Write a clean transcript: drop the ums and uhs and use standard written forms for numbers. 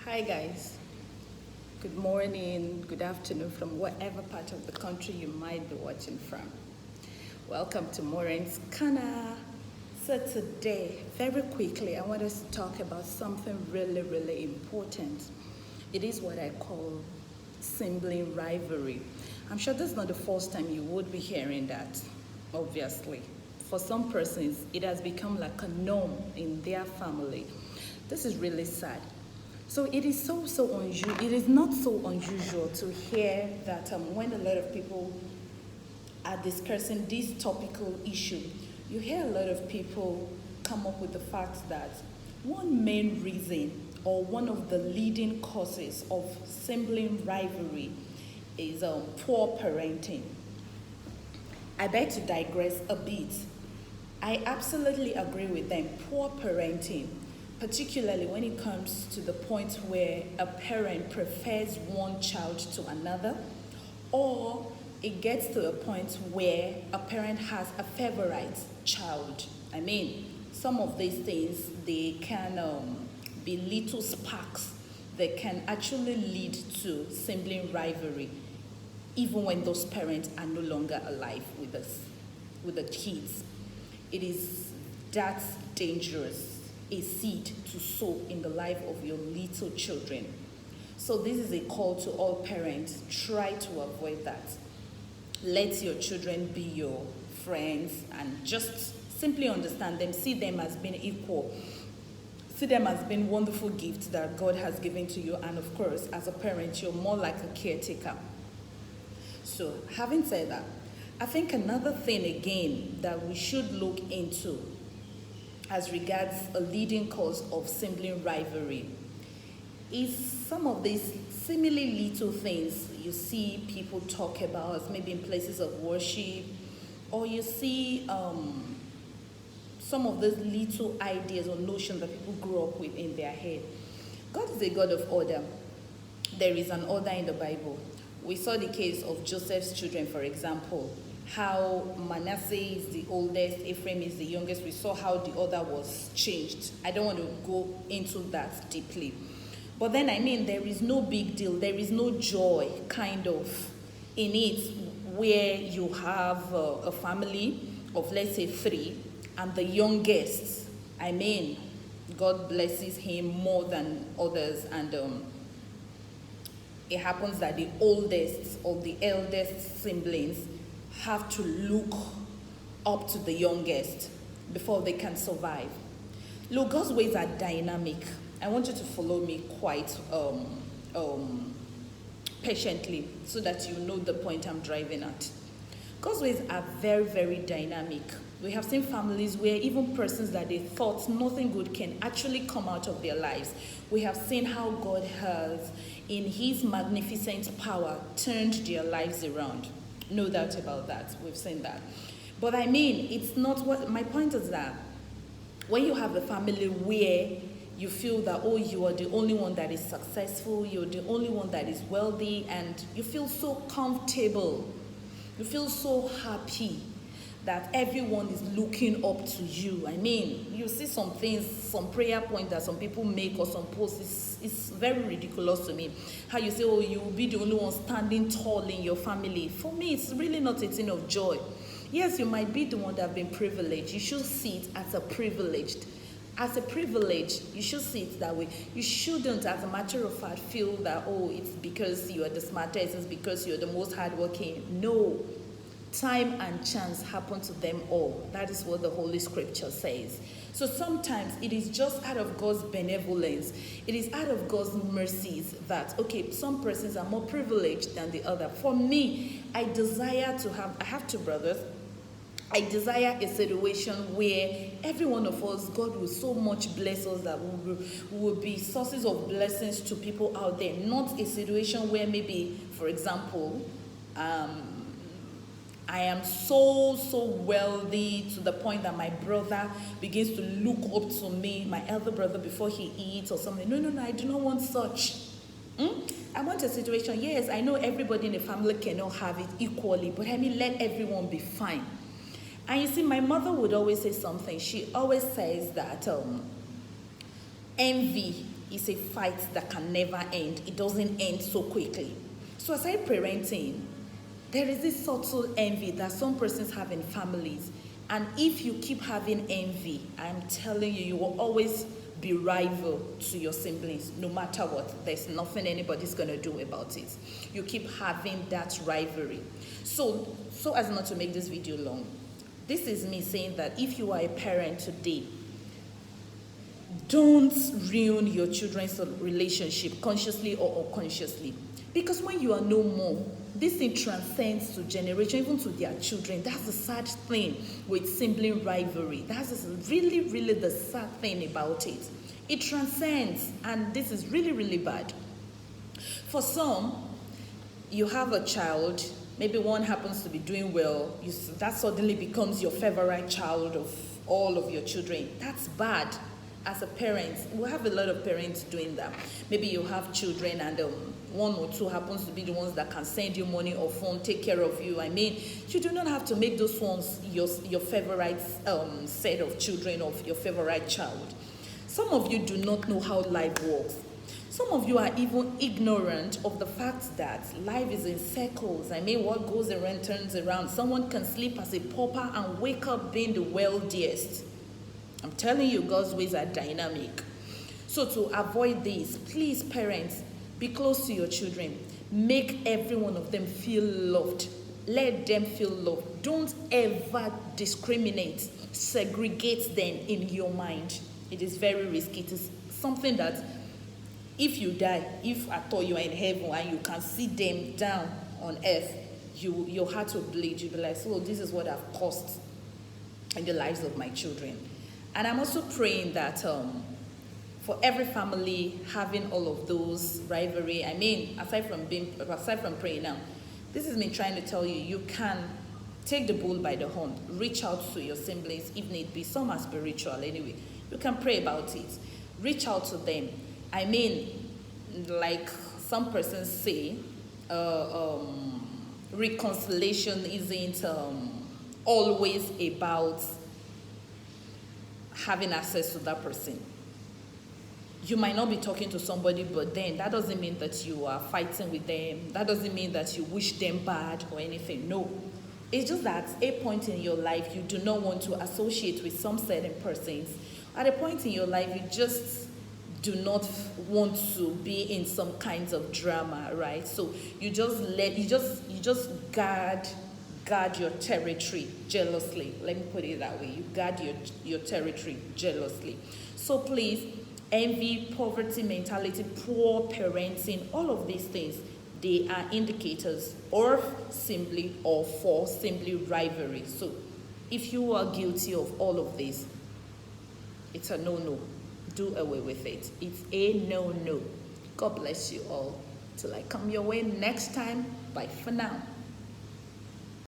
Hi guys, good morning, good afternoon from whatever part of the country you might be watching from. Welcome to Maureen's Kana. So today, very quickly, I want us to talk about something really important. It is what I call sibling rivalry. I'm sure this is not the first time you would be hearing that, obviously. For some persons, it has become like a norm in their family. This is really sad. So it is so unusual. It is not so unusual to hear that when a lot of people are discussing this topical issue, you hear a lot of people come up with the fact that one main reason or one of the leading causes of sibling rivalry is poor parenting. I beg to digress a bit. I absolutely agree with them. Poor parenting, particularly when it comes to the point where a parent prefers one child to another, or it gets to a point where a parent has a favorite child. I mean, some of these things, they can be little sparks that can actually lead to sibling rivalry, even when those parents are no longer alive with us, with the kids. It is that dangerous, a seed to sow in the life of your little children. So this is a call to all parents. Try to avoid that. Let your children be your friends and just simply understand them. See them as being equal. See them as being wonderful gifts that God has given to you. And of course, as a parent, you're more like a caretaker. So having said that, I think another thing again that we should look into as regards a leading cause of sibling rivalry is some of these seemingly little things you see people talk about, maybe in places of worship, or you see some of those little ideas or notions that people grow up with in their head. God is a God of order. There is an order in the Bible. We saw the case of Joseph's children, for example, how Manasseh is the oldest, Ephraim is the youngest. We saw how the order was changed. I don't want to go into that deeply. But then, I mean, there is no big deal. There is no joy, kind of, in it, where you have a family of, let's say, 3, and the youngest, I mean, God blesses him more than others, and it happens that the oldest or the eldest siblings have to look up to the youngest before they can survive. Look, God's ways are dynamic. I want you to follow me quite patiently so that you know the point I'm driving at. God's ways are very dynamic. We have seen families where even persons that they thought nothing good can actually come out of their lives. We have seen how God has, in his magnificent power, turned their lives around. No doubt about that. We've seen that. But I mean, it's not what my point is that when you have a family where you feel that, oh, you are the only one that is successful, you're the only one that is wealthy, and you feel so comfortable, you feel so happy that everyone is looking up to you. I mean, you see some things, some prayer points that some people make or some posts, it's very ridiculous to me. How you say, oh, you will be the only one standing tall in your family. For me, it's really not a thing of joy. Yes, you might be the one that have been privileged. You should see it as a privilege. As a privilege, you should see it that way. You shouldn't, as a matter of fact, feel that, oh, it's because you are the smartest, it's because you're the most hardworking. No. Time and chance happen to them all. That is what the Holy Scripture says. So sometimes it is just out of God's benevolence, it is out of God's mercies that, okay, some persons are more privileged than the other. For me, I have 2 brothers. I desire a situation where every one of us, God will so much bless us that we will be sources of blessings to people out there. Not a situation where maybe, for example, I am so wealthy to the point that my brother begins to look up to me, my elder brother, before he eats or something. No, I do not want such. I want a situation, yes, I know everybody in the family cannot have it equally, but I mean, let everyone be fine. And you see, my mother would always say something. She always says that envy is a fight that can never end. It doesn't end so quickly. So aside parenting, there is this subtle envy that some persons have in families. And if you keep having envy, I'm telling you, you will always be rival to your siblings, no matter what. There's nothing anybody's going to do about it. You keep having that rivalry. So as not to make this video long, this is me saying that if you are a parent today, don't ruin your children's relationship consciously or unconsciously. Because when you are no more, this thing transcends to generation, even to their children. That's the sad thing with sibling rivalry. That's really, really the sad thing about it. It transcends, and this is really, really bad. For some, you have a child, maybe one happens to be doing well, that suddenly becomes your favorite child of all of your children. That's bad. As a parent, we have a lot of parents doing that. Maybe you have children and one or two happens to be the ones that can send you money or phone, take care of you. I mean, you do not have to make those ones your favorite set of children of your favorite child. Some of you do not know how life works. Some of you are even ignorant of the fact that life is in circles. I mean, what goes around turns around. Someone can sleep as a pauper and wake up being the wealthiest. I'm telling you, God's ways are dynamic. So to avoid this, please, parents, be close to your children. Make every one of them feel loved. Let them feel loved. Don't ever discriminate, segregate them in your mind. It is very risky. It is something that if you die, if at all you are in heaven and you can see them down on earth, your heart will bleed. You'll be like, so this is what I've caused in the lives of my children. And I'm also praying that for every family having all of those rivalry, I mean, aside from praying now, this is me trying to tell you, you can take the bull by the horn, reach out to your siblings if need be. Some are spiritual anyway. You can pray about it. Reach out to them. I mean, like some persons say, reconciliation isn't always about having access to that person. You might not be talking to somebody, but then that doesn't mean that you are fighting with them. That doesn't mean that you wish them bad or anything. No. It's just that at a point in your life, you do not want to associate with some certain persons. At a point in your life, you just do not want to be in some kinds of drama, right? So you just guard your territory jealously. Let me put it that way. You guard your territory jealously. So please, envy, poverty mentality, poor parenting, all of these things, they are indicators or simply or for simply rivalry. So if you are guilty of all of this, it's a no-no. Do away with it. It's a no-no. God bless you all. Till I come your way next time. Bye for now.